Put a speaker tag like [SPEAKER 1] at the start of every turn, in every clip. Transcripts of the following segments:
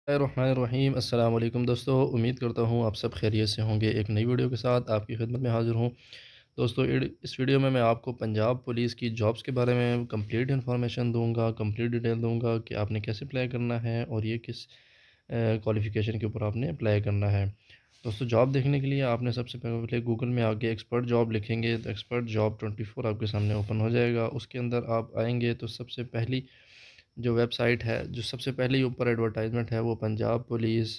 [SPEAKER 1] बिस्मिल्लाहिर्रहमानिर्रहीम। अस्सलाम वालेकुम दोस्तों, उम्मीद करता हूँ आप सब खैरियत से होंगे। एक नई वीडियो के साथ आपकी खिदमत में हाज़िर हूँ। दोस्तों इस वीडियो में मैं आपको पंजाब पुलिस की जॉब्स के बारे में कंप्लीट इन्फॉर्मेशन दूँगा, कंप्लीट डिटेल दूँगा कि आपने कैसे अप्लाई करना है और ये किस क्वालिफ़िकेशन के ऊपर आपने अप्लाई करना है। दोस्तों जॉब देखने के लिए आपने सबसे पहले गूगल में आके एक्सपर्ट जॉब लिखेंगे तो एक्सपर्ट जॉब 24 आपके सामने ओपन हो जाएगा। उसके अंदर आप आएँगे तो सबसे पहली जो वेबसाइट है, जो सबसे पहले ही ऊपर एडवर्टाइज़मेंट है वो Punjab police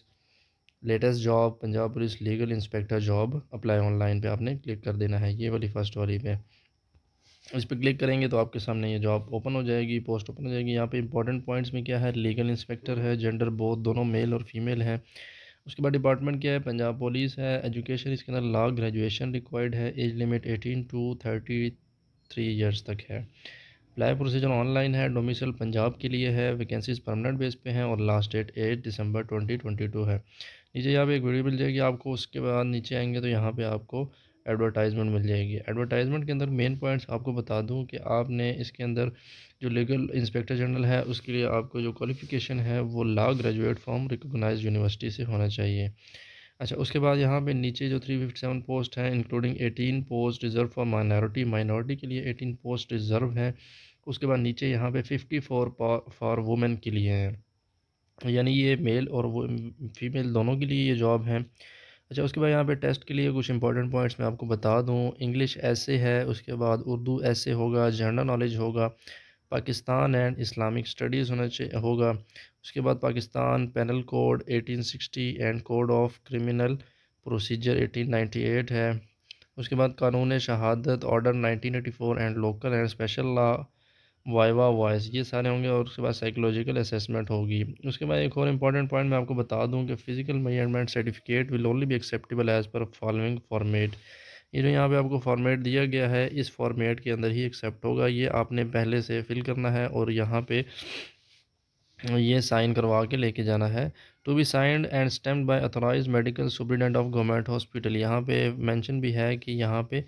[SPEAKER 1] latest job, Punjab police legal inspector job apply online पे आपने क्लिक कर देना है, ये वाली फर्स्ट वाली पे। इस पे क्लिक करेंगे तो आपके सामने ये जॉब ओपन हो जाएगी, पोस्ट ओपन हो जाएगी। यहाँ पे इंपॉर्टेंट पॉइंट्स में क्या है, लीगल इंस्पेक्टर है, जेंडर बोथ दोनों मेल और फीमेल हैं। उसके बाद डिपार्टमेंट क्या है, पंजाब पुलिस है। एजुकेशन इसके अंदर लॉ ग्रेजुएशन रिक्वायर्ड है। एज लिमिट 18 टू 33 ईयर्स तक है। अप्लाई प्रोसीजर ऑनलाइन है। डोमिसाइल पंजाब के लिए है। वैकेंसीज परमानेंट बेस पे हैं और लास्ट डेट 8 दिसंबर 2022 है। नीचे यहाँ पे एक वीडियो मिल जाएगी आपको। उसके बाद नीचे आएंगे तो यहाँ पे आपको एडवर्टाइजमेंट मिल जाएगी। एडवर्टाइजमेंट के अंदर मेन पॉइंट्स आपको बता दूँ कि आपने इसके अंदर जो लीगल इंस्पेक्टर जनरल है उसके लिए आपको जो क्वालिफ़िकेशन है वो law graduate from recognised university से होना चाहिए। अच्छा, उसके बाद यहाँ पे नीचे जो 357 पोस्ट हैं including 18 post reserve for minority, minority के लिए 18 पोस्ट रिज़र्व हैं। उसके बाद नीचे यहाँ पे 54 फॉर वुमेन के लिए हैं, यानी ये मेल और वो फीमेल दोनों के लिए ये जॉब है। अच्छा, उसके बाद यहाँ पे टेस्ट के लिए कुछ इंपॉर्टेंट पॉइंट्स मैं आपको बता दूँ। इंग्लिश ऐसे है, उसके बाद उर्दू ऐसे होगा, जनरल नॉलेज होगा, पाकिस्तान एंड इस्लामिक स्टडीज़ होगा। उसके बाद Pakistan penal code 1860 and code of criminal procedure 1898 है। उसके बाद कानून शहादत order 1984 and local and special law viva voce, ये सारे होंगे। और उसके बाद साइकोलॉजिकल असेसमेंट होगी। उसके बाद एक और इंपॉर्टेंट पॉइंट मैं आपको बता दूं कि physical measurement certificate will only be acceptable as per following format. ये जो यहाँ पे आपको फॉर्मेट दिया गया है इस फॉर्मेट के अंदर ही एक्सेप्ट होगा। ये आपने पहले से फिल करना है और यहाँ पे ये साइन करवा के लेके जाना है। To be signed and stamped by authorised medical superintendent of government hospital. यहाँ पे मेंशन भी है कि यहाँ पे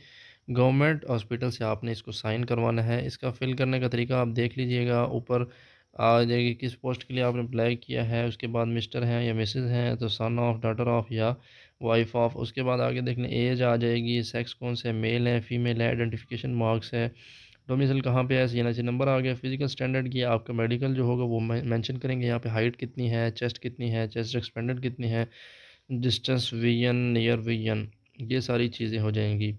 [SPEAKER 1] गवर्नमेंट हॉस्पिटल से आपने इसको साइन करवाना है। इसका फिल करने का तरीका आप देख लीजिएगा, ऊपर आ जाएगी किस पोस्ट के लिए आपने अप्लाई किया है। उसके बाद मिस्टर हैं या मिसेस हैं तो सन ऑफ, डॉटर ऑफ या वाइफ ऑफ। उसके बाद आगे देखने एज आ जाएगी, सेक्स कौन से, मेल है फीमेल है, आइडेंटिफिकेशन मार्क्स है, डोमिसाइल कहाँ पे है, सीएनएसी नंबर आ गया। फिजिकल स्टैंडर्ड की आपका मेडिकल जो होगा वो मेंशन करेंगे। यहाँ पे हाइट कितनी है, चेस्ट कितनी है, चेस्ट एक्सपेंडेड कितनी है, डिस्टेंस विजन, नियर विजन, ये सारी चीज़ें हो जाएंगी।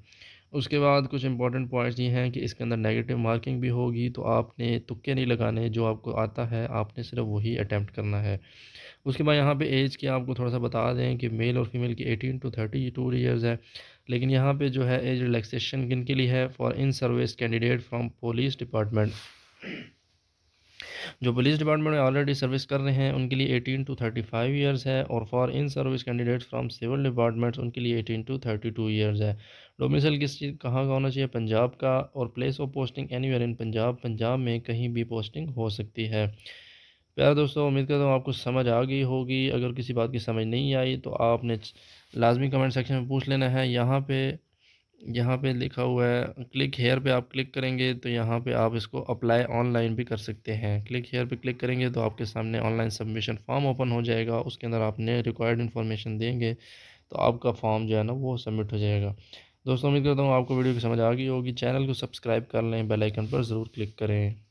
[SPEAKER 1] उसके बाद कुछ इंपॉर्टेंट पॉइंट्स ये हैं कि इसके अंदर नेगेटिव मार्किंग भी होगी, तो आपने तुक्के नहीं लगाने, जो आपको आता है आपने सिर्फ वही अटैम्प्ट करना है। उसके बाद यहाँ पे एज की आपको थोड़ा सा बता दें कि मेल और फीमेल की 18 टू 32 ईयर्स है। लेकिन यहाँ पे जो है एज रिलैक्सेशन किन के लिए है, for in service candidate from police department. जो पुलिस डिपार्टमेंट में ऑलरेडी सर्विस कर रहे हैं उनके लिए 18 टू 35 ईयर्स है, और for in service candidates from civil departments उनके लिए 18 टू 32 ईयर्स है। डोमिसाइल किस चीज़ कहाँ का होना चाहिए, पंजाब का। और place of posting anywhere in Punjab, Punjab में कहीं भी पोस्टिंग हो सकती है। प्यारे दोस्तों, उम्मीद करता हूँ आपको समझ आ गई होगी। अगर किसी बात की समझ नहीं आई तो आपने लाजमी कमेंट सेक्शन में पूछ लेना है। यहाँ पे लिखा हुआ है क्लिक हेयर पे आप क्लिक करेंगे तो यहाँ पे आप इसको अप्लाई ऑनलाइन भी कर सकते हैं। क्लिक हेयर पे क्लिक करेंगे तो आपके सामने ऑनलाइन सबमिशन फॉर्म ओपन हो जाएगा। उसके अंदर आपने रिक्वायर्ड इन्फॉर्मेशन देंगे तो आपका फॉर्म जो है ना वो सबमिट हो जाएगा। दोस्तों उम्मीद करता हूँ आपको वीडियो की समझ आ गई होगी। चैनल को सब्सक्राइब कर लें, बेल आइकन पर ज़रूर क्लिक करें।